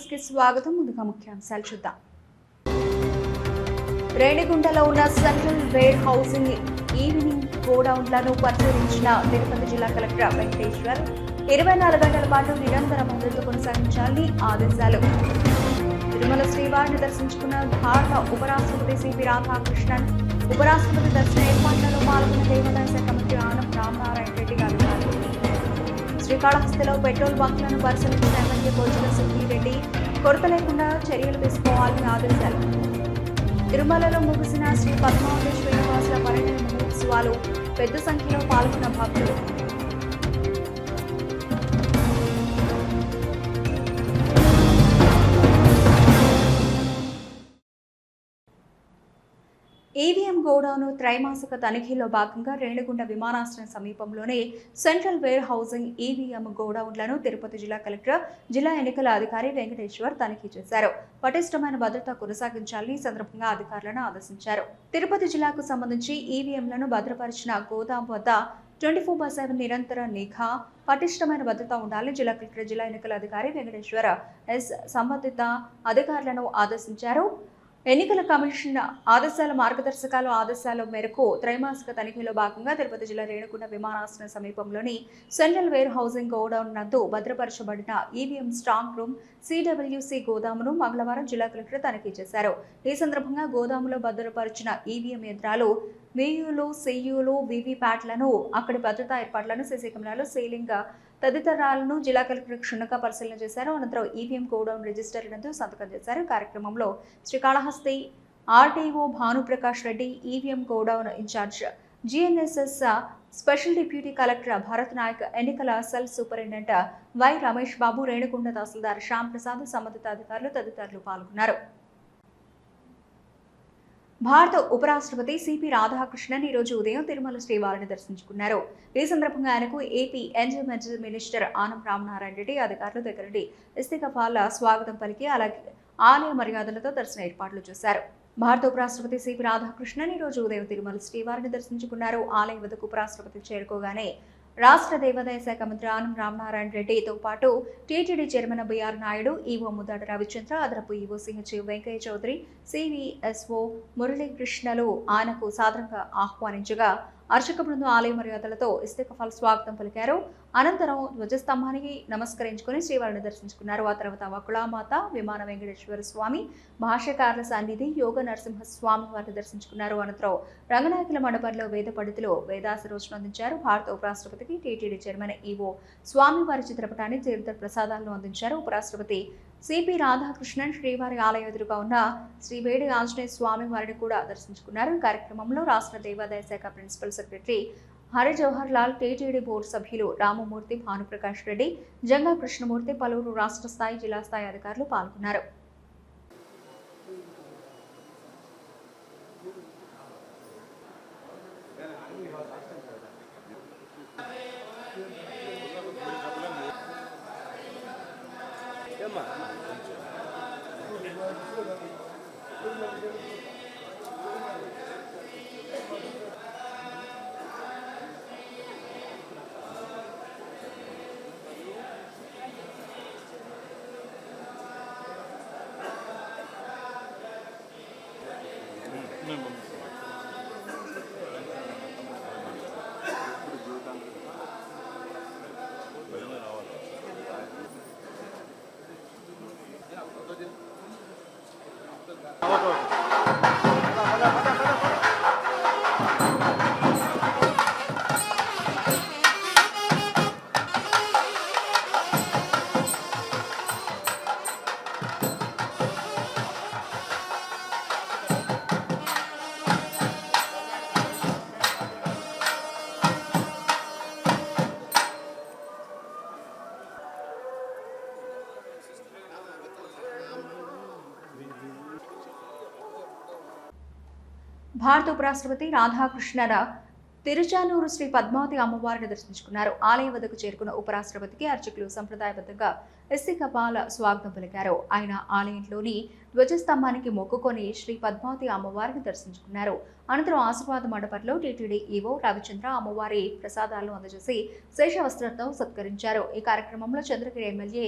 News కి స్వాగతం. ముందుగా ముఖ్యాంశాలు చూద్దాం. రేణిగుంటలో ఉన్న సెంట్రల్ వేర్ హౌసింగ్ ఈవినింగ్ గోడౌన్లను పరిశీలించిన తిరుపతి జిల్లా కలెక్టర్ వెంకటేశ్వర్ 24 గంటల పాటు నిరంతర భద్రత కొనసాగించాలని ఆదేశాలు. తిరుమల శ్రీవారిని దర్శించుకున్న భారత ఉపరాష్ట్రపతి సిపి రాధాకృష్ణన్ ఉపరాష్ట్రపతి దర్శన ఏర్పాట్లలో పాల్గొన్న దేవాదాయ శాఖ మంత్రి ఆనం రామనారాయణ రెడ్డి గారు. శ్రీకాళహస్తిలో పెట్రోల్ బంక్లను పరిశీలించిన ఎమ్మెల్యే బొజ్జల సుబ్బిరెడ్డి కొరత లేకుండా చర్యలు తీసుకోవాలని ఆదేశాలు. తిరుమలలో ముగిసిన శ్రీ పద్మావతి శ్రీనివాసుల పర్యటన మహోత్సవాలు పెద్ద సంఖ్యలో పాల్గొన్న భక్తులు. ఈవీఎం గోడౌన్ త్రైమాసిక తనిఖీలో భాగంగా రేణిగుంట విమానాశ్రయం సమీపంలోనే సెంట్రల్ వేర్ హౌసింగ్ ఈవీఎం గోడౌన్లను తిరుపతి జిల్లా కలెక్టర్, జిల్లా ఎన్నికల అధికారి వెంకటేశ్వర్ తనిఖీ చేశారు. పటిష్టమైన భద్రత కొనసాగించాలని సందర్భంగా అధికారులను ఆదేశించారు. తిరుపతి జిల్లాకు సంబంధించి ఈవీఎంలను భద్రపరిచిన గోదాం వద్ద 24/7 నిరంతర నిఘా, పటిష్టమైన భద్రత ఉండాలని జిల్లా కలెక్టర్, జిల్లా ఎన్నికల అధికారి వెంకటేశ్వర సంబంధిత అధికారులను ఆదేశించారు. ఎన్నికల కమిషన్ ఆదేశాల మేరకు త్రైమాసిక తనిఖీలో భాగంగా తిరుపతి జిల్లా రేణిగుంట విమానాశ్రయం సమీపంలోని సెంట్రల్ వేర్ హౌసింగ్ గోడౌన్ నందు భద్రపరచబడిన ఈవీఎం స్ట్రాంగ్ రూమ్ సిడబ్ల్యూసి గోదామును మంగళవారం జిల్లా కలెక్టర్ తనిఖీ చేశారు. ఈ సందర్భంగా గోదాములో భద్రపరిచిన ఈవీఎం యంత్రాలు, వీయూలు, సియూలు, వీవీప్యాట్లను, అక్కడి భద్రతా ఏర్పాట్లను, సీసీ కెమెరాలు, సీలింగ్ తదితరాలను జిల్లా కలెక్టర్ క్షుణ్ణంగా పరిశీలన చేశారు. అనంతరం ఈవీఎం గోడౌన్ రిజిస్టర్ నందు సంతకం చేశారు. కార్యక్రమంలో Srikalahasti RTO Bhanuprakash Reddy, EVM godown incharge GNSS special deputy collector Bharat Nayak, ఎన్నికల cell superintendent Y Ramesh Babu, Renigunta తహసీల్దార్ శ్యామ్ ప్రసాద్, సంబంధిత అధికారులు తదితరులు పాల్గొన్నారు. భారత ఉపరాష్ట్రపతి సిపి రాధాకృష్ణన్ ఈరోజు ఉదయం తిరుమల శ్రీవారిని దర్శించుకున్నారు. ఈ సందర్భంగా ఆయనకు AP endowment minister Anam Ramanarayana Reddy అధికారుల దగ్గర నుండి ఇస్తీఫాల స్వాగతం పలికి అలాగే ఆలయ మర్యాదలతో దర్శన ఏర్పాట్లు చేశారు. భారత ఉపరాష్ట్రపతి సిపి రాధాకృష్ణన్ ఈరోజు ఉదయం తిరుమల శ్రీవారిని దర్శించుకున్నారు. ఆలయం వద్దకు ఉపరాష్ట్రపతి చేరుకోగానే రాష్ట్ర దేవాదాయ శాఖ మంత్రి ఆనం రామనారాయణ రెడ్డితో పాటు TTD chairman BR Naidu, EO Muddada Ravichandra, అదనపు EO CH Venkaiah Chowdary, CVSO మురళీకృష్ణలు ఆయనకు సాదరంగా ఆహ్వానించగా అర్చక బృందం ఆలయ మర్యాదలతో ఇస్తీఫాల స్వాగతం పలికారు. అనంతరం ధ్వజస్తంభానికి నమస్కరించుకుని శ్రీవారిని దర్శించుకున్నారు. ఆ తర్వాత వకుళామాత, విమాన వెంకటేశ్వర స్వామి, భాష్యకారుల సన్నిధి, యోగ నరసింహ స్వామి వారిని దర్శించుకున్నారు. అనంతరం రంగనాయకుల మండపంలో వేద పండితులు వేదాశీర్వచనం అందించారు. భారత ఉపరాష్ట్రపతికి టీటీడీ చైర్మన్ ఈవో స్వామివారి చిత్రపటాన్ని తీర్థ ప్రసాదాలను అందించారు. ఉపరాష్ట్రపతి సిపి రాధాకృష్ణన్ శ్రీవారి ఆలయం ఎదురుగా ఉన్న శ్రీ వేడి ఆంజనేయ స్వామి వారిని కూడా దర్శించుకున్నారు. కార్యక్రమంలో రాష్ట్ర దేవాదాయ శాఖ principal secretary Hari Jawahar Lal, TTD board సభ్యులు రామమూర్తి, భానుప్రకాష్ రెడ్డి, జంగా కృష్ణమూర్తి, పలువురు రాష్ట్ర స్థాయి, జిల్లా స్థాయి అధికారులు పాల్గొన్నారు. భారత ఉపరాష్ట్రపతి రాధాకృష్ణన్ తిరుచానూరు శ్రీ పద్మావతి అమ్మవారిని దర్శించుకున్నారు. ఆలయం వద్దకు చేరుకున్న ఉపరాష్ట్రపతికి అర్చకులు సంప్రదాయబద్ధంగా ఇస్తీఫాల స్వాగతం పలికారు. ఆయన ఆలయంలోని ధ్వజస్తంభానికి మొక్కుకొని శ్రీ పద్మావతి అమ్మవారిని దర్శించుకున్నారు. అనంతరం ఆశీర్వాద మండపంలో టీటీడీ ఈవో రవిచంద్ర అమ్మవారి ప్రసాదాలను అందజేసి శేషవస్త్రంతో సత్కరించారు. ఈ కార్యక్రమంలో Chandragiri MLA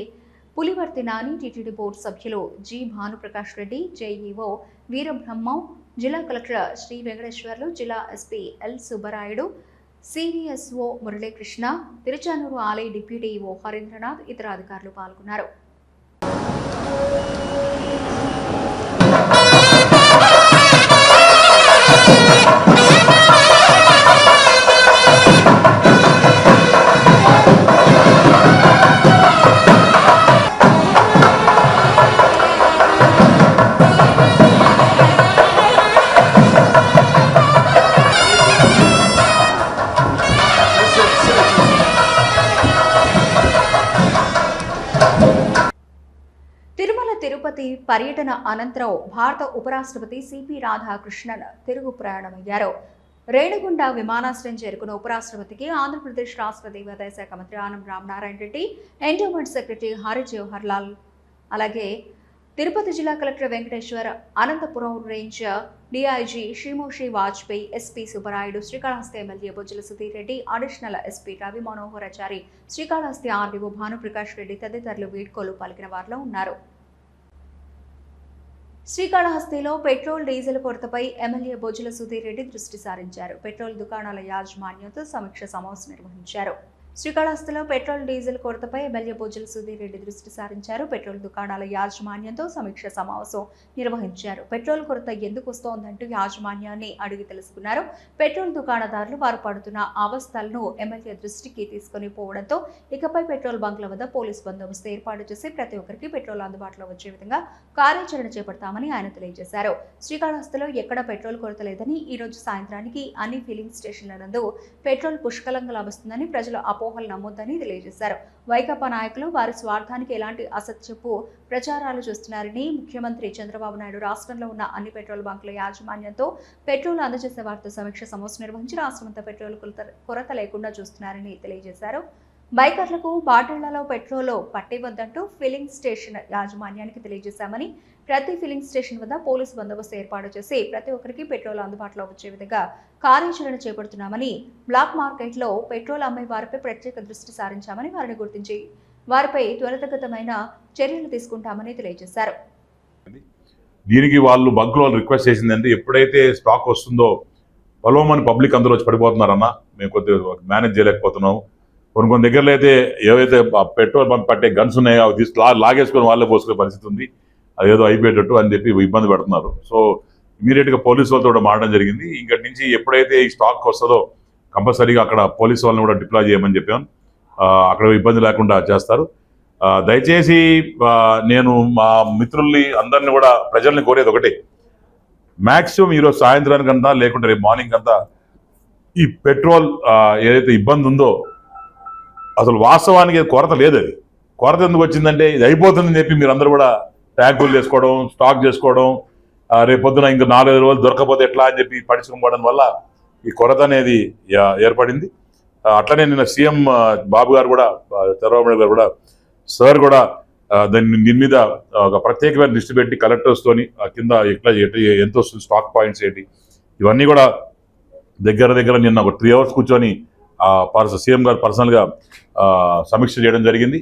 Pulivarthi Nani, TTD board సభ్యులు జి భానుప్రకాష్ రెడ్డి, జేఈఓ వీరబ్రహ్మం, జిల్లా కలెక్టర్ శ్రీ వెంకటేశ్వర్లు, జిల్లా SP L Subbarayudu, CVSO Muralikrishna, Tiruchanur ఆలయ డిప్యూటీ ఈఓ హరీంద్రనాథ్ ఇతర అధికారులు పాల్గొన్నారు. తిరుపతి పర్యటన అనంతరం భారత ఉపరాష్ట్రపతి సిపి రాధాకృష్ణన్ తిరుగు ప్రయాణమయ్యారు. రేణిగుంట విమానాశ్రయం చేరుకున్న ఉపరాష్ట్రపతికి ఆంధ్రప్రదేశ్ రాష్ట్ర దేవాదాయ శాఖ మంత్రి ఆనం రామనారాయణ రెడ్డి, ఎండోమెంట్ సెక్రటరీ హరి జవహర్ లాల్, అలాగే తిరుపతి జిల్లా collector Venkateshwar, Anantapuram range DIG Shrimoshi Vajpayee, SP Subbarayudu, Srikalahasti MLA Bojjala Sudhir Reddy, additional SP Ravi Manoharachari, Srikalahasti RDO Bhanuprakash Reddy తదితరులు వీడ్కోలు పలికిన వారిలో ఉన్నారు. శ్రీకాళహస్తిలో పెట్రోల్, డీజిల్ కొరతపై ఎమ్మెల్యే బొజ్జల సుధీర్ రెడ్డి దృష్టి సారించారు. పెట్రోల్ దుకాణాల యాజమాన్యంతో సమీక్ష సమావేశం నిర్వహించారు. శ్రీకాళహస్తిలో పెట్రోల్, డీజిల్ కొరతపై ఎమ్మెల్యే బొజ్జల సుధీర్ రెడ్డి దృష్టి సారించారు. పెట్రోల్ దుకాణాల యాజమాన్యంతో సమీక్ష సమావేశం నిర్వహించారు. పెట్రోల్ కొరత ఎందుకు వస్తోందంటూ యాజమాన్యాన్ని అడిగి తెలుసుకున్నారు. పెట్రోల్ దుకాణదారులు వారు పడుతున్న అవస్థలను ఎమ్మెల్యే దృష్టికి తీసుకుని పోవడంతో ఇకపై పెట్రోల్ బంక్ల వద్ద పోలీసు బందోబస్తు ఏర్పాటు చేసి ప్రతి ఒక్కరికి పెట్రోల్ అందుబాటులో వచ్చే విధంగా కార్యాచరణ చేపడతామని ఆయన తెలియజేశారు. శ్రీకాళహస్తిలో ఎక్కడ పెట్రోల్ కొరత లేదని, ఈ రోజు సాయంత్రానికి అన్ని ఫిల్లింగ్ స్టేషన్ల నందు పెట్రోల్ పుష్కలంగా లభిస్తుందని, ప్రజలు అపోహలు నమ్మొద్దని తెలియజేశారు. వైకాపా నాయకులు వారి స్వార్థానికి ఎలాంటి అసత్యపు ప్రచారాలు చేస్తున్నారని, ముఖ్యమంత్రి చంద్రబాబు నాయుడు రాష్ట్రంలో ఉన్న అన్ని పెట్రోల్ బంకుల యాజమాన్యంతో పెట్రోల్ అందజేసే వారితో సమీక్ష సమావేశం నిర్వహించి రాష్ట్రమంతా పెట్రోల్ కొరత లేకుండా చూస్తున్నారని తెలియజేశారు. బైకర్లకు బాటిళ్లలో పెట్రోల్ పట్టివద్దంటూ ఫిల్లింగ్ స్టేషన్ యాజమాన్యానికి తెలియజేశామని, ప్రతి ఫిల్లింగ్ స్టేషన్ వద్ద పోలీసు బందోబస్తు ఏర్పాటు చేసి ప్రతి ఒక్కరికి పెట్రోల్ అందుబాటులో వచ్చే విధంగా కార్యాచరణ చేపడుతున్నామని, బ్లాక్ మార్కెట్లో పెట్రోల్ అమ్మే వారిపై ప్రత్యేక దృష్టి సారించామని, వారిని గుర్తించి వారిపై త్వరితగతమైన చర్యలు తీసుకుంటామని తెలియజేశారు. దీనికి వాళ్ళు బంకులో రిక్వెస్ట్ చేసిందంటే ఎప్పుడైతే స్టాక్ వస్తుందో పొలవమని పబ్లిక్ అందరూ వచ్చి పడిపోతున్నారన్న, మేము కొద్దిగా మేనేజ్ చేయలేకపోతున్నాం. కొన్ని దగ్గరలో అయితే ఏవైతే పెట్రోల్ బంక్ పట్టే గన్స్ ఉన్నాయో అవి తీసి లాగేసుకొని వాళ్ళే పోసుకునే పరిస్థితి ఉంది. అదేదో అయిపోయేటట్టు అని చెప్పి ఇబ్బంది పెడుతున్నారు. సో ఇమీడియట్గా పోలీసు వాళ్ళతో కూడా మారడం జరిగింది. ఇంకటి నుంచి ఎప్పుడైతే ఈ స్టాక్ వస్తుందో కంపల్సరీగా అక్కడ పోలీసు వాళ్ళని కూడా డిప్లాయ్ చేయమని చెప్పాను. అక్కడ ఇబ్బంది లేకుండా చేస్తారు. దయచేసి నేను మా మిత్రుల్ని అందరినీ కూడా ప్రజల్ని కోరేది ఒకటే, మ్యాక్సిమం ఈరోజు సాయంత్రానికంతా లేకుంటే రేపు మార్నింగ్ అంతా ఈ పెట్రోల్ ఏదైతే ఇబ్బంది ఉందో అసలు వాస్తవానికి కొరత లేదు. అది కొరత ఎందుకు వచ్చిందంటే ఇది అయిపోతుందని చెప్పి మీరు అందరూ కూడా ట్యాంకులు చేసుకోవడం, స్టాక్ చేసుకోవడం, రేపొద్దున ఇంకా 4-5 రోజులు దొరకపోతే ఎట్లా అని చెప్పి పడిచుకోవడం వల్ల ఈ కొరత అనేది ఏర్పడింది. అట్లనే నిన్న సీఎం బాబు గారు కూడా, చంద్రబాబు నాయుడు గారు కూడా, సార్ కూడా దీని మీద ఒక ప్రత్యేకమైన దృష్టి పెట్టి కలెక్టర్స్తోని కింద ఎట్లా ఎంత వస్తుంది, స్టాక్ పాయింట్స్ ఏంటి, ఇవన్నీ కూడా దగ్గర నిన్న ఒక 3 hours కూర్చొని సీఎం గారు పర్సనల్గా సమీక్ష చేయడం జరిగింది.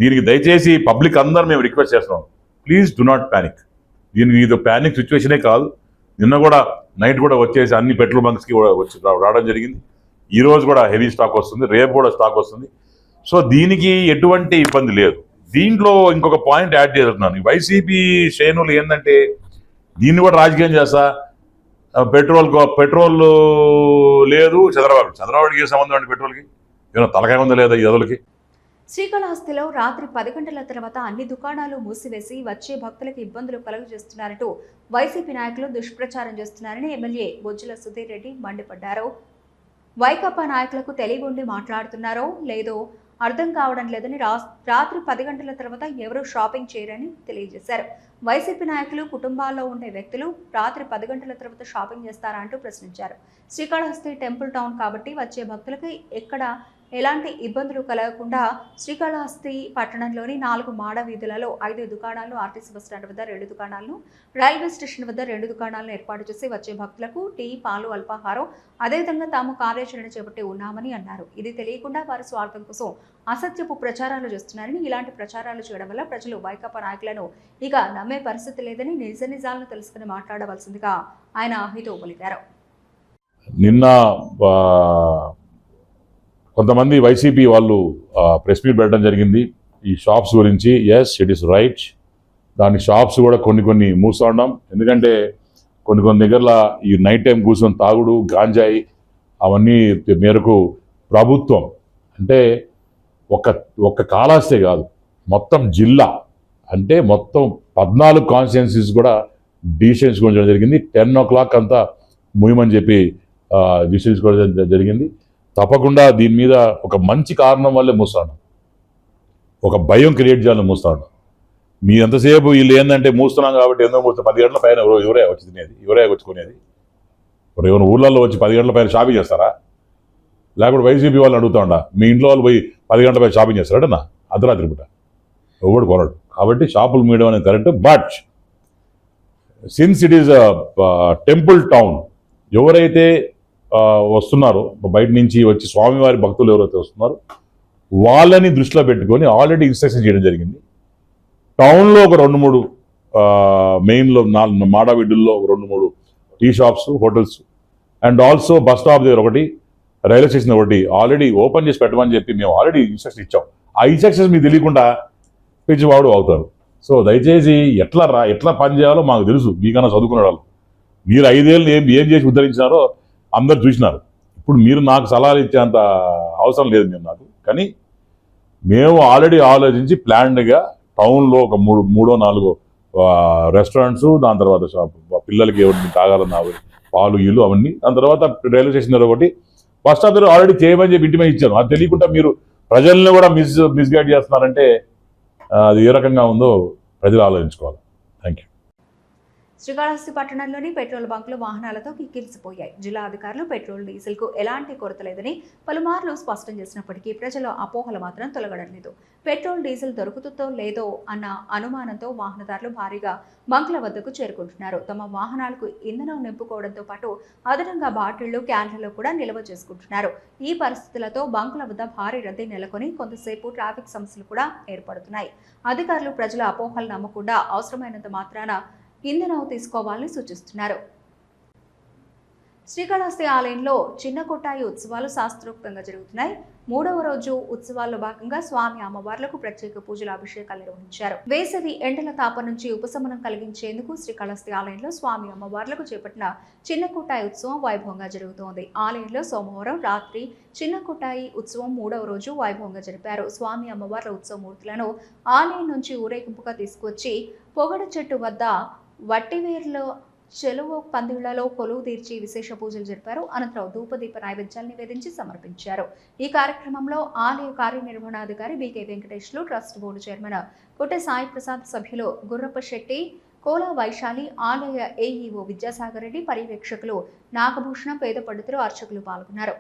దీనికి దయచేసి పబ్లిక్ అందరూ మేము రిక్వెస్ట్ చేస్తున్నాం, ప్లీజ్ డు నాట్ ప్యానిక్. దీనికి ఇది ప్యానిక్ సిచ్యువేషనే కాదు. నిన్న కూడా నైట్ కూడా వచ్చేసి అన్ని పెట్రోల్ బంక్స్కి వచ్చి రావడం జరిగింది. ఈ రోజు కూడా హెవీ స్టాక్ వస్తుంది, రేపు కూడా స్టాక్ వస్తుంది. సో దీనికి ఎటువంటి ఇబ్బంది లేదు. దీంట్లో ఇంకొక పాయింట్ యాడ్ చేస్తున్నాను. వైసీపీ శ్రేణులు ఏంటంటే దీన్ని కూడా రాజకీయం చేస్తా, పెట్రోల్ లేదు చంద్రబాబుకి ఏ సంబంధం అండి, పెట్రోల్కి ఏమైనా తలకాయ ఉందా లేదా ఈ ఎదులకి. శ్రీకాళహస్తిలో రాత్రి 10 గంటల తర్వాత అన్ని దుకాణాలు మూసివేసి వచ్చే భక్తులకు ఇబ్బందులు కలుగజేస్తున్నారంటూ వైసీపీ నాయకులు దుష్ప్రచారం చేస్తున్నారని ఎమ్మెల్యే బొజ్జల సుధీర్ రెడ్డి మండిపడ్డారు. వైకాపా నాయకులకు తెలియగుండి మాట్లాడుతున్నారో లేదో అర్థం కావడం లేదని, రాత్రి 10 గంటల తర్వాత ఎవరూ షాపింగ్ చేయరని తెలియజేశారు. వైసీపీ నాయకులు కుటుంబాల్లో ఉండే వ్యక్తులు రాత్రి 10 గంటల తర్వాత షాపింగ్ చేస్తారా అంటూ ప్రశ్నించారు. శ్రీకాళహస్తి టెంపుల్ టౌన్ కాబట్టి వచ్చే భక్తులకి ఎక్కడ ఎలాంటి ఇబ్బందులు కలగకుండా శ్రీకాళహస్తి పట్టణంలోని 4 మాడ వీధులలో 5 దుకాణాలను, ఆర్టీసీ బస్టాండ్ వద్ద 2 దుకాణాలను, రైల్వే స్టేషన్ వద్ద 2 దుకాణాలను ఏర్పాటు చేసి వచ్చే భక్తులకు టీ, పాలు, అల్పాహారం అదేవిధంగా తాము కార్యాచరణ చేపట్టి ఉన్నామని అన్నారు. ఇది తెలియకుండా వారి స్వార్థం కోసం అసత్యపు ప్రచారాలు చేస్తున్నారని, ఇలాంటి ప్రచారాలు చేయడం వల్ల ప్రజలు వైకాపా నాయకులను ఇక నమ్మే పరిస్థితి లేదని నిజ నిజాలను తెలుసుకుని మాట్లాడవలసిందిగా ఆయన హితవు పలికారు. నిన్న కొంతమంది వైసీపీ వాళ్ళు ప్రెస్ మీట్ పెట్టడం జరిగింది ఈ షాప్స్ గురించి. Yes, it is right. దాని షాప్స్ కూడా కొన్ని మూస్తున్నాం. ఎందుకంటే కొన్ని దగ్గరలో ఈ నైట్ టైం కూర్చొని తాగుడు, గాంజాయి అవన్నీ మేరకు ప్రభుత్వం అంటే ఒక్క కాళహస్తి కాదు, మొత్తం జిల్లా అంటే మొత్తం 14 కాన్స్టిట్యున్సీస్ కూడా డిసిషన్ తీసుకోవడం జరిగింది. 10 o'clock అంతా ముయ్యమని చెప్పి డిసిషన్ తీసుకోవడం జరిగింది. తప్పకుండా దీని మీద ఒక మంచి కారణం వల్లే మూస్తాను, ఒక భయం క్రియేట్ చేయాలని మూస్తాను. మీ ఎంతసేపు వీళ్ళు ఏంటంటే మూస్తున్నాం కాబట్టి ఎందుకు మూస్తాం? 10 గంటల పైన ఎవరే వచ్చి తినేది, ఎవరే వచ్చుకునేది? ఇప్పుడు ఏమైనా ఊళ్ళల్లో వచ్చి 10 గంటల పైన షాపింగ్ చేస్తారా? లేకపోతే వైసీపీ వాళ్ళని అడుగుతా ఉండా, మీ ఇంట్లో వాళ్ళు పోయి 10 గంటల పైన షాపింగ్ చేస్తారట అర్ధరాత్రి పూట ఎవడు కొనడు. కాబట్టి షాపులు మీయడం అనేది correct. But since it is temple town, ఎవరైతే వస్తున్నారో బయట నుంచి వచ్చి స్వామివారి భక్తులు ఎవరైతే వస్తున్నారో వాళ్ళని దృష్టిలో పెట్టుకొని ఆల్రెడీ ఇన్స్ట్రక్షన్ చేయడం జరిగింది. టౌన్లో ఒక 2-3 మెయిన్లో 4 మాడావిడ్డుల్లో 2-3 tea shops, hotels and also bus stop దగ్గర ఒకటి, రైల్వే స్టేషన్ ఒకటి ఆల్రెడీ ఓపెన్ చేసి పెట్టమని చెప్పి మేము ఆల్రెడీ ఇన్స్ట్రక్షన్ ఇచ్చాం. ఆ ఇన్స్ట్రక్షన్స్ మీకు తెలియకుండా పిచ్చివాడు అవుతారు. సో దయచేసి ఎట్లా పని చేయాలో మాకు తెలుసు, మీకన్నా చదువుకునే వాళ్ళు. మీరు 5 ఏళ్ళు ఏం చేసి ఉద్ధరించినారో అందరు చూసినారు. ఇప్పుడు మీరు నాకు సలహాలు ఇచ్చేంత అవసరం లేదు మీరు నాకు. కానీ మేము ఆల్రెడీ ఆలోచించి ప్లాన్డ్గా టౌన్లో ఒక 3-4 రెస్టారెంట్స్, దాని తర్వాత పిల్లలకి ఎవరికి తాగాలన్న పాలు ఇల్లు అవన్నీ, దాని తర్వాత రైల్వే స్టేషన్ దగ్గర ఒకటి, బస్ స్టాప్ దగ్గర ఆల్రెడీ చేయమని చెప్పి ఇంటిమే ఇచ్చాను. అది తెలియకుండా మీరు ప్రజల్ని కూడా మిస్గైడ్ చేస్తున్నారంటే అది ఏ రకంగా ఉందో ప్రజలు ఆలోచించుకోవాలి. Thank you. శ్రీకాళహస్తి పట్టణంలోని పెట్రోల్ బంకులు వాహనాలతో కిక్కిరిసిపోయాయి. జిల్లా అధికారులు పెట్రోల్, డీజిల్కు ఎలాంటి కొరత లేదని పలుమార్లు స్పష్టం చేసినప్పటికీ ప్రజల అపోహలు మాత్రం తొలగడం లేదు. పెట్రోల్, డీజిల్ దొరుకుతుందో లేదో అన్న అనుమానంతో వాహనదారులు భారీగా బంకుల వద్దకు చేరుకుంటున్నారు. తమ వాహనాలకు ఇంధనం నింపుకోవడంతో పాటు అదనంగా బాటిళ్లు, క్యాన్లలో కూడా నిల్వ చేసుకుంటున్నారు. ఈ పరిస్థితులతో బంకుల వద్ద భారీ రద్దీ నెలకొని కొంతసేపు ట్రాఫిక్ సమస్యలు కూడా ఏర్పడుతున్నాయి. అధికారులు ప్రజల అపోహలు నమ్మకుండా అవసరమైనంత మాత్రాన ఇంధనం తీసుకోవాలని సూచిస్తున్నారు. శ్రీకాళహస్తి ఆలయంలో చిన్న కొట్టాయి ఉత్సవాలు శాస్త్రోక్తంగా జరుగుతున్నాయి. 3వ రోజు ఉత్సవాల్లో భాగంగా స్వామి అమ్మవార్లకు ప్రత్యేక పూజలు, అభిషేకాలు నిర్వహించారు. వేసవి ఎండల తాపం నుంచి ఉపశమనం కలిగించేందుకు శ్రీకాళహస్తి ఆలయంలో స్వామి అమ్మవార్లకు చేపట్టిన చిన్న కొట్టాయి ఉత్సవం వైభవంగా జరుగుతోంది. ఆలయంలో సోమవారం రాత్రి చిన్న కొట్టాయి ఉత్సవం 3వ రోజు వైభవంగా జరిపారు. స్వామి అమ్మవార్ల ఉత్సవ మూర్తులను ఆలయం నుంచి ఊరేగింపుగా తీసుకొచ్చి పొగడ చెట్టు వద్ద వట్టివేర్లో చెలువ పందిళ్లలో కొలువు తీర్చి విశేష పూజలు జరిపారు. అనంతరం ధూపదీప నైవేద్యాలు నివేదించి సమర్పించారు. ఈ కార్యక్రమంలో ఆలయ కార్యనిర్వహణాధికారి బీకే వెంకటేశ్లు, trust board chairman Kotte Sai Prasad, సభ్యులు గుర్రప్ప శెట్టి, కోలా వైశాలి, ఆలయ ఏఈఓ విద్యాసాగర్ రెడ్డి, పర్యవేక్షకులు నాగభూషణం, పేద పండితులు, అర్చకులు పాల్గొన్నారు.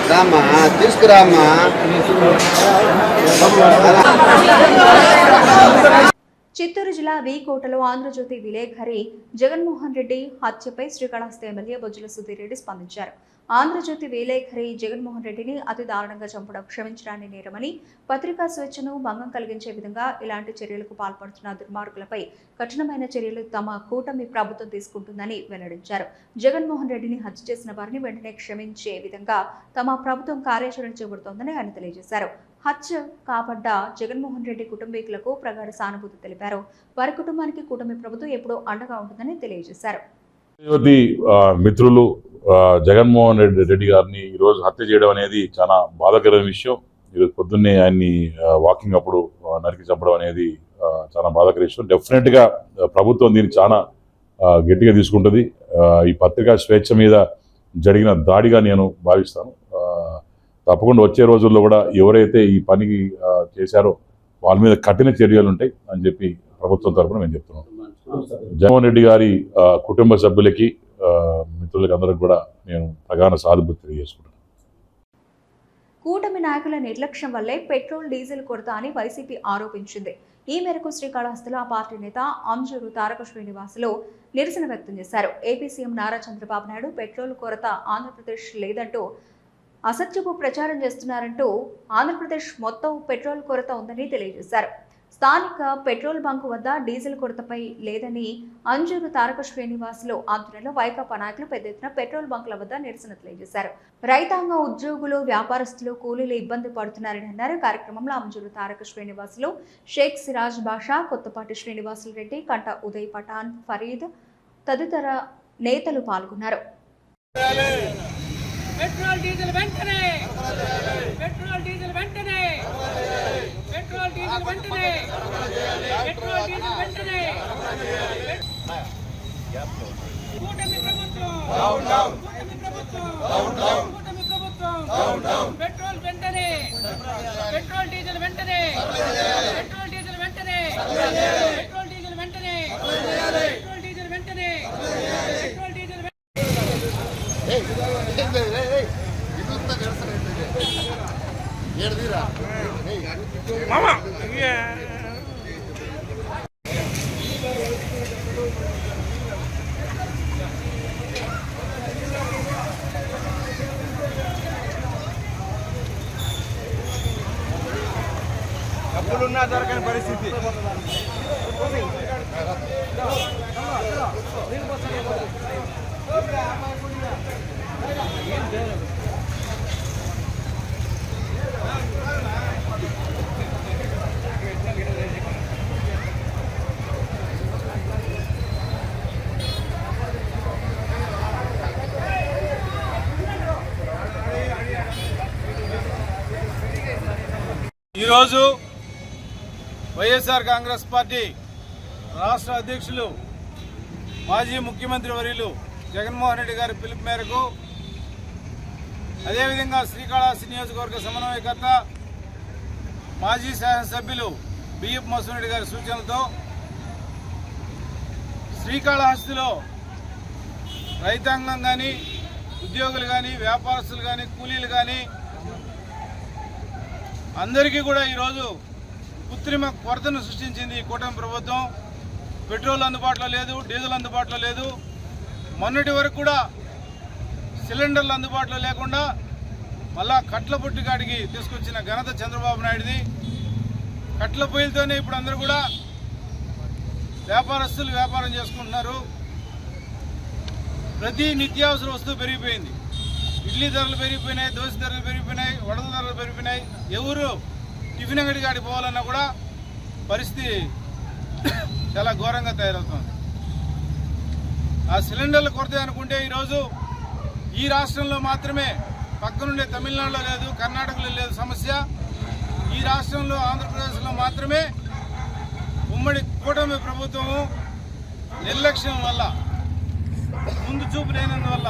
రామ్మా తీసుకురామ్మా. చిత్తూరు జిల్లా కోటలో ఆంధ్రజ్యోతి విలేకరి జగన్మోహన్ రెడ్డి హత్యపై శ్రీకాళహస్తి ఎమ్మెల్యే బొజ్జల సుధీర్ రెడ్డి స్పందించారు. ఆంధ్రజ్యోతి విలేకరి జగన్మోహన్ రెడ్డిని అతి దారుణంగా చంపడం క్షమించడాన్ని నేరమని, పత్రికా స్వేచ్ఛను భంగం కలిగించే విధంగా ఇలాంటి చర్యలకు పాల్పడుతున్న దుర్మార్గులపై కఠినమైన చర్యలు తమ కూటమి ప్రభుత్వం తీసుకుంటుందని వెల్లడించారు. జగన్మోహన్ రెడ్డిని హత్య చేసిన వారిని వెంటనే క్షమించే విధంగా తమ ప్రభుత్వం కార్యాచరణ చేపడుతోందని ఆయన తెలియజేశారు. హత్య కాబడ్డ జగన్మోహన్ రెడ్డి కుటుంబీకులకు ప్రగాఢ సానుభూతి తెలిపారు. వారి కుటుంబానికి కూటమి ప్రభుత్వం ఎప్పుడూ అండగా ఉంటుందని తెలియజేశారు. మిత్రులు జగన్మోహన్ రెడ్డి గారిని ఈరోజు హత్య చేయడం అనేది చాలా బాధాకరమైన విషయం. ఈరోజు పొద్దున్నే ఆయన్ని వాకింగ్ అప్పుడు నరికి చంపడం అనేది చాలా బాధాకర విషయం. డెఫినెట్గా ప్రభుత్వం దీన్ని చాలా గట్టిగా తీసుకుంటుంది. ఈ పత్రికా స్వేచ్ఛ మీద జరిగిన దాడిగా నేను భావిస్తాను. తప్పకుండా వచ్చే రోజుల్లో కూడా ఎవరైతే ఈ పనికి చేశారో వాళ్ళ మీద కఠిన చర్యలు ఉంటాయి అని చెప్పి ప్రభుత్వం తరఫున మేము చెప్తున్నాం. జగన్మోహన్ రెడ్డి గారి కుటుంబ సభ్యులకి మిత్రులకి అందరికి కూడా నేను ప్రగాఢ సానుభూతి తెలియజేసుకుంటున్నాను. కూటమి నాయకుల నిర్లక్ష్యం వల్లే పెట్రోల్ డీజిల్ కొరత అని వైసీపీ ఆరోపించింది. ఈ మేరకు శ్రీకాళహస్తిలో ఆ పార్టీ నేత అంజూరు తారక శ్రీనివాసులు నిరసన వ్యక్తం చేశారు. AP CM Nara Chandrababu Naidu petrol కొరత ఆంధ్రప్రదేశ్ లేదంటూ అసత్యపు ప్రచారం చేస్తున్నారంటూ ఆంధ్రప్రదేశ్ మొత్తం పెట్రోల్ కొరత ఉందని తెలియజేశారు. స్థానిక పెట్రోల్ బంకు వద్ద డీజిల్ కొరతపై లేదని అంజూరు తారక శ్రీనివాసులు ఆధ్వర్యంలో వైకాపా నాయకులు పెద్ద ఎత్తున పెట్రోల్ బంకుల వద్ద నిరసన తెలియజేశారు. రైతాంగం, ఉద్యోగులు, వ్యాపారస్తులు, కూలీలు ఇబ్బంది పడుతున్నారని అన్నారు. కార్యక్రమంలో అంజూరు తారక శ్రీనివాసులు, షేక్ సిరాజ్ బాషా, కొత్తపాటి శ్రీనివాసులు రెడ్డి, కంట ఉదయ్ పఠాన్, ఫరీద్ తదితర నేతలు పాల్గొన్నారు. పెట్రోల్ డీజిల్ వెంటనే, పెట్రోల్ డీజిల్ వెంటనే, పెట్రోల్ డీజిల్ వెంటనే, పెట్రోల్ డీజిల్ వెంటనే. కూటమి ప్రభుత్వం, కూటమి ప్రభుత్వం, కూటమి ప్రభుత్వం, పెట్రోల్ వెంటనే, పెట్రోల్ డీజిల్ వెంటనే, పెట్రోల్ డీజిల్ వెంటనే, పెట్రోల్ డీజిల్ వెంటనే, పెట్రోల్ డీజిల్ వెంటనే, పెట్రోల్ డీజిల్ డబ్బులున్నా దొరకని పరిస్థితి. ఈరోజు వైఎస్ఆర్ కాంగ్రెస్ పార్టీ రాష్ట్ర అధ్యక్షులు మాజీ ముఖ్యమంత్రి వర్యులు జగన్మోహన్ రెడ్డి గారి పిలుపు మేరకు, అదేవిధంగా శ్రీకాళహస్తి నియోజకవర్గ సమన్వయకర్త మాజీ శాసనసభ్యులు బిఎఫ్ మోహన్ రెడ్డి గారి సూచనలతో శ్రీకాళహస్తిలో రైతాంగం కానీ, ఉద్యోగులు కానీ, వ్యాపారస్తులు కానీ, కూలీలు కానీ అందరికీ కూడా ఈరోజు కృత్రిమ కొరతను సృష్టించింది ఈ కూటమి ప్రభుత్వం. పెట్రోల్ అందుబాటులో లేదు, డీజిల్ అందుబాటులో లేదు. మొన్నటి వరకు కూడా సిలిండర్లు అందుబాటులో లేకుండా మళ్ళా కట్ల పొట్టి కాడికి తీసుకొచ్చిన ఘనత చంద్రబాబు నాయుడుది. కట్ల పొయ్యిలతోనే ఇప్పుడు అందరూ కూడా వ్యాపారస్తులు వ్యాపారం చేసుకుంటున్నారు. ప్రతి నిత్యావసర వస్తువు పెరిగిపోయింది. ఇడ్లీ ధరలు పెరిగిపోయినాయి, దోశ ధరలు పెరిగిపోయినాయి, వడల ధరలు పెరిగిపోయినాయి. ఎవరు టిఫిన్ అంగడి కాడికి పోవాలన్నా కూడా పరిస్థితి చాలా ఘోరంగా తయారవుతుంది. ఆ సిలిండర్ల కొరత అనుకుంటే ఈరోజు ఈ రాష్ట్రంలో మాత్రమే, పక్కనుండే తమిళనాడులో లేదు, కర్ణాటకలో లేదు సమస్య. ఈ రాష్ట్రంలో ఆంధ్రప్రదేశ్లో మాత్రమే ఉమ్మడి కూటమి ప్రభుత్వము నిర్లక్ష్యం వల్ల, ముందు చూపు లేనందువల్ల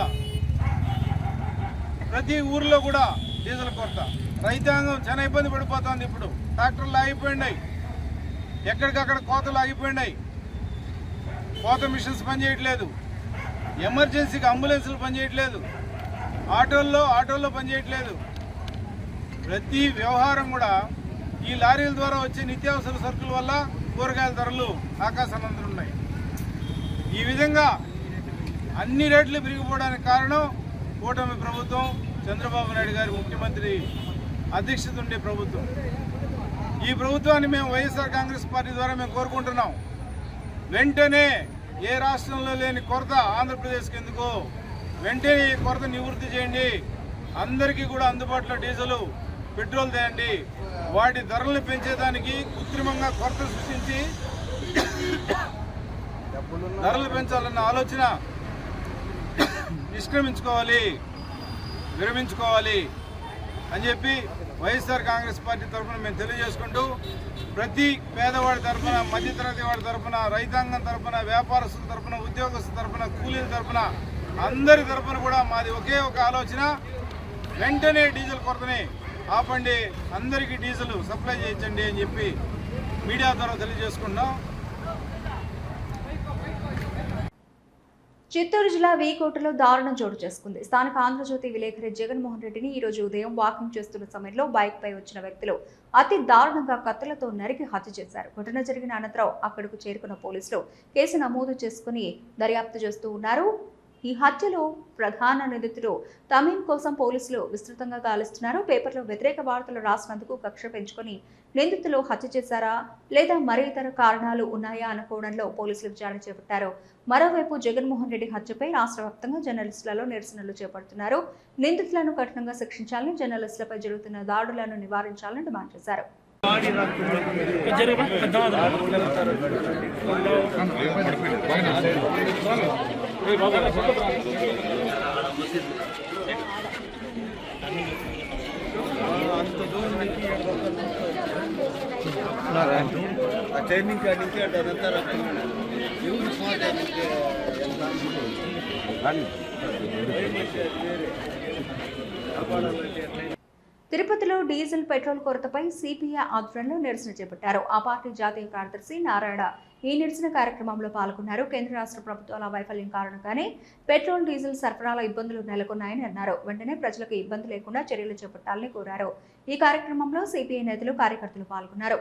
ప్రతి ఊర్లో కూడా డీజిల్ కొరత. రైతాంగం చాలా ఇబ్బంది పడిపోతుంది. ఇప్పుడు ట్రాక్టర్లు ఆగిపోయినాయి, ఎక్కడికక్కడ కోతలు ఆగిపోయినాయి. కోత మిషన్స్ పనిచేయట్లేదు, ఎమర్జెన్సీకి అంబులెన్సులు పనిచేయట్లేదు, ఆటోల్లో పనిచేయట్లేదు. ప్రతి వ్యవహారం కూడా ఈ లారీల ద్వారా వచ్చే నిత్యావసర సరుకుల వల్ల కూరగాయల ధరలు ఆకాశానందరం ఉన్నాయి. ఈ విధంగా అన్ని రేట్లు పెరిగిపోవడానికి కారణం కూటమి ప్రభుత్వం, చంద్రబాబు నాయుడు గారి ముఖ్యమంత్రి అధ్యక్షత ఉండే ప్రభుత్వం. ఈ ప్రభుత్వాన్ని మేము వైఎస్ఆర్ కాంగ్రెస్ పార్టీ ద్వారా మేము కోరుకుంటున్నాం. వెంటనే ఏ రాష్ట్రంలో లేని కొరత ఆంధ్రప్రదేశ్కి ఎందుకు, వెంటనే ఈ కొరత నివృత్తి చేయండి. అందరికీ కూడా అందుబాటులో డీజిల్, పెట్రోల్ తేయండి. వాటి ధరలను పెంచేదానికి కృత్రిమంగా కొరత సృష్టించి ధరలు పెంచాలన్న ఆలోచన విరమించుకోవాలి అని చెప్పి వైఎస్ఆర్ కాంగ్రెస్ పార్టీ తరఫున మేము తెలియజేసుకుంటూ, ప్రతి పేదవాడి తరఫున, మధ్యతరగతి వాడి తరఫున, రైతాంగం తరఫున, వ్యాపారస్తుల తరఫున, ఉద్యోగస్తుల తరఫున, కూలీల తరఫున, అందరి తరఫున కూడా మాది ఒకే ఒక ఆలోచన. వెంటనే డీజిల్ కొరతని ఆపండి, అందరికీ డీజిల్ సప్లై చేయించండి అని చెప్పి మీడియా ద్వారా తెలియజేసుకుంటున్నాం. చిత్తూరు జిల్లా వీకోటలో దారుణం చోటు చేసుకుంది. స్థానిక ఆంధ్రజ్యోతి విలేకరి జగన్మోహన్ రెడ్డిని ఈ రోజు ఉదయం వాకింగ్ చేస్తున్న సమయంలో బైక్ పై వచ్చిన వ్యక్తులు అతి దారుణంగా కత్తులతో నరికి హత్య చేశారు. ఘటన జరిగిన అనంతరం అక్కడకు చేరుకున్న పోలీసులు కేసు నమోదు చేసుకుని దర్యాప్తు చేస్తూ ఉన్నారు. ఈ హత్యలో ప్రధాన నిందితుడు తమీం కోసం పోలీసులు విస్తృతంగా గాలిస్తున్నారు. పేపర్లో వ్యతిరేక వార్తలు రాసినందుకు కక్ష పెంచుకొని నిందితులు హత్య చేశారా లేదా మరి ఇతర కారణాలు ఉన్నాయా అన్న కోణంలో పోలీసులు విచారణ చేపట్టారు. మరోవైపు జగన్మోహన్ రెడ్డి హత్యపై రాష్ట్ర వ్యాప్తంగా జర్నలిస్టులలో నిరసనలు చేపడుతున్నారు. నిందితులను కఠినంగా శిక్షించాలని, జర్నలిస్టులపై జరుగుతున్న దాడులను నివారించాలని డిమాండ్ చేశారు. తిరుపతిలో డీజిల్, పెట్రోల్ కొరతపై సిపిఐ ఆధ్వర్యంలో నిరసన చేపట్టారు. ఆ పార్టీ జాతీయ కార్యదర్శి నారాయణ ఈ నిరసన కార్యక్రమంలో పాల్గొన్నారు. కేంద్ర రాష్ట్ర ప్రభుత్వాల వైఫల్యం కారణంగానే పెట్రోల్, డీజిల్ సరఫరాల ఇబ్బందులు నెలకొన్నాయని అన్నారు. వెంటనే ప్రజలకు ఇబ్బంది లేకుండా చర్యలు చేపట్టాలని కోరారు. ఈ కార్యక్రమంలో సిపిఐ నేతలు, కార్యకర్తలు పాల్గొన్నారు.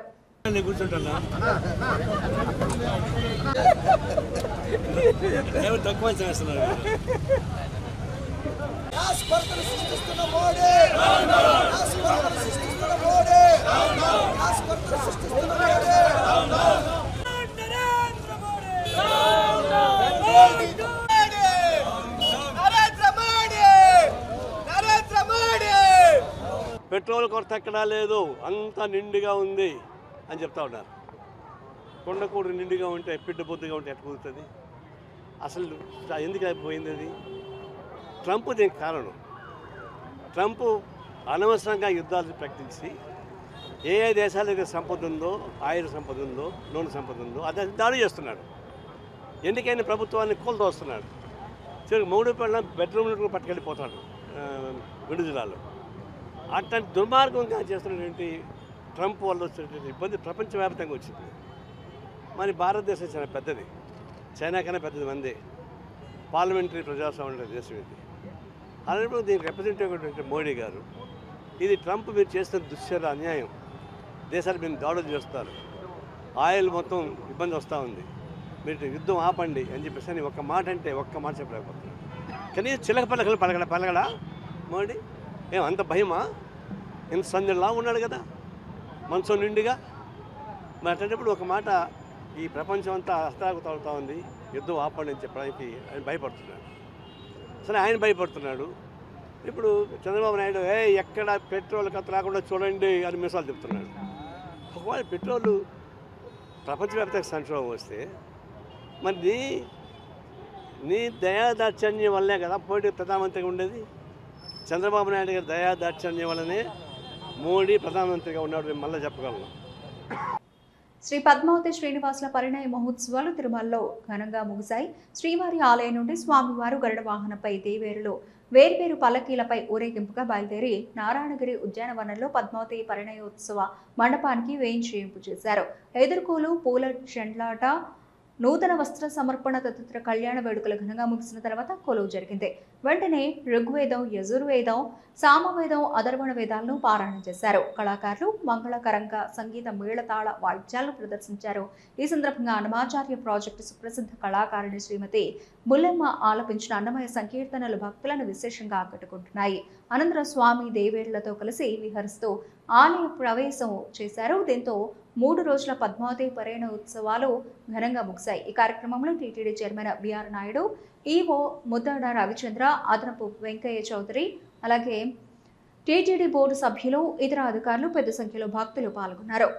పెట్రోల్ కొరత ఎక్కడా లేదు, అంతా నిండుగా ఉంది అని చెప్తా ఉన్నారు. కొండకూడు నిండుగా ఉంటే, పిడ్డ బొద్దుగా ఉంటే ఎట్లా కుదురుతుంది? అసలు ఎందుకు అయిపోయింది అది? ట్రంప్ దీనికి కారణం. ట్రంప్ అనవసరంగా యుద్ధాలు ప్రకటించి ఏ ఏ దేశాలైతే సంపద ఉందో, ఆయుధ సంపద ఉందో, నూనె సంపద ఉందో అది దాడి చేస్తున్నాడు. ఎందుకైనా ప్రభుత్వాన్ని కూలదోస్తున్నాడు. చివరికి 3 పిల్లల బెడ్రూమ్లకు పట్టుకెళ్ళిపోతాడు విడుదలలో. అట్లాంటి దుర్మార్గంగా చేస్తున్నటువంటి ట్రంప్ వల్ల వచ్చినటువంటి ఇబ్బంది ప్రపంచవ్యాప్తంగా వచ్చింది. మరి భారతదేశం చాలా పెద్దది, చైనా కన్నా పెద్దది మంది, పార్లమెంటరీ ప్రజాస్వామ్య దేశం ఇది. అలాంటి దీనికి రిప్రజెంటేటివ్ మోడీ గారు, ఇది ట్రంప్ మీరు చేస్తున్న దుశ్చర్య, అన్యాయం, దేశాలు మీరు దాడులు చేస్తారు, ఆయిల్ మొత్తం ఇబ్బంది వస్తూ ఉంది, మీరు యుద్ధం ఆపండి అని చెప్పేసి అని ఒక్క మాట అంటే ఒక్క మాట చెప్పలేకపోతున్నారు. కనీసం చిలక పలకలు పలగడా మోడీ? ఏం అంత భయమా? ఇంత సంధ్యలా ఉన్నాడు కదా మనసు నిండుగా. మరి అట్లాంటప్పుడు ఒక మాట ఈ ప్రపంచం అంతా హస్తాగుతవుతూ ఉంది, యుద్ధం ఆపండి అని చెప్పడానికి ఆయన భయపడుతున్నాడు. సరే, ఆయన భయపడుతున్నాడు. ఇప్పుడు చంద్రబాబు నాయుడు ఎక్కడ పెట్రోల్ కథ రాకుండా చూడండి అని మిసాలు చెప్తున్నాడు. ఒకవేళ పెట్రోల్ ప్రపంచవ్యాప్తంగా సంక్షోభం వస్తే మరి నీ దయాదాక్షణ్యం వల్లే కదా పోటీ ప్రధానమంత్రిగా ఉండేది. చంద్రబాబు నాయుడు గారి దయాదాక్షణ్యం వల్లనే మోడీ ప్రధానమంత్రిగా ఉన్నాడు, మళ్ళీ చెప్పగలను. శ్రీ పద్మావతి శ్రీనివాసుల పరిణయ మహోత్సవాలు తిరుమలలో ఘనంగా ముగిశాయి. శ్రీవారి ఆలయం నుండి స్వామివారు గరుడ వాహనంపై దేవేరులో వేర్వేరు పల్లకీలపై ఊరేగింపుగా బయలుదేరి నారాయణగిరి ఉద్యానవనంలో పద్మావతి పరిణయోత్సవ మండపానికి వేయించేయింపు చేశారు. ఎదుర్కోలు, పూల చెండ్లాట, నూతన వస్త్ర సమర్పణ తదితర కళ్యాణ వేడుకలు ఘనంగా ముగిసిన తర్వాత కొలువు జరిగింది. వెంటనే ఋగ్వేదం, యజుర్వేదం, సామవేదం, అథర్వణ వేదాలను పారాయణ చేశారు. కళాకారులు మంగళకరంగా సంగీత మేళతాళ వాయిద్యాలను ప్రదర్శించారు. ఈ సందర్భంగా అన్నమాచార్య ప్రాజెక్టు సుప్రసిద్ధ కళాకారిణి శ్రీమతి బుల్లెమ్మ ఆలపించిన అన్నమయ సంకీర్తనలు భక్తులను విశేషంగా ఆకట్టుకుంటున్నాయి. అనంతరం స్వామి దేవేళ్లతో కలిసి విహరిస్తూ ఆలయ ప్రవేశం చేశారు. దీంతో 3 రోజుల పద్మావతి పర్యటన ఉత్సవాలు ఘనంగా ముగిశాయి. ఈ కార్యక్రమంలో TTD chairman BR Naidu, EO Muddada Ravichandra, అదనపు వెంకయ్య చౌదరి, అలాగే టీటీడీ బోర్డు సభ్యులు, ఇతర అధికారులు పెద్ద సంఖ్యలో భక్తులు పాల్గొన్నారు.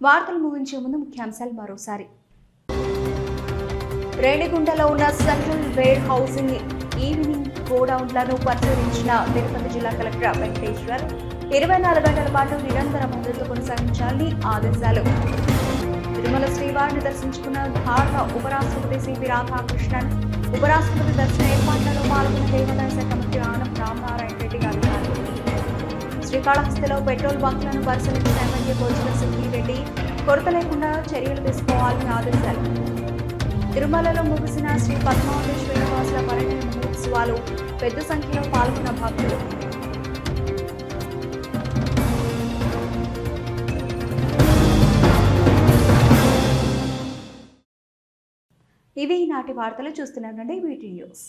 వార్తలు ముగించే ముందు ముఖ్యాంశాలు మరోసారి. రేణిగుంటలో ఉన్న సెంట్రల్ వేర్ హౌసింగ్ ఈవినింగ్ గోడౌన్లను పరిశీలించిన తిరుపతి జిల్లా కలెక్టర్ వెంకటేశ్వర్ 24 గంటల పాటు నిరంతర భద్రత కొనసాగించాలని ఆదేశాలు. తిరుమల శ్రీవారిని దర్శించుకున్న భారత ఉపరాష్ట్రపతి సిపి రాధాకృష్ణన్ ఉపరాష్ట్రపతి దర్శన ఏర్పాట్లలో పాల్గొన్న దేవాదాయ శాఖ మంత్రి ఆనం రామనారాయణ రెడ్డి గారు. శ్రీకాళహస్తిలో పెట్రోల్ బంక్లను పరిశీలించిన ఎమ్మెల్యే కోచుల సుఖీరెడ్డి కొరత లేకుండా చర్యలు తీసుకోవాలని ఆదేశాలు. తిరుమలలో ముగిసిన శ్రీ పద్మావతి శ్రీనివాసుల పర్యటన మహోత్సవాలు పెద్ద సంఖ్యలో పాల్గొన్న భక్తులు. ఇవి నాటి వార్తలు. చూస్తూనే ఉండండి వీటీ న్యూస్.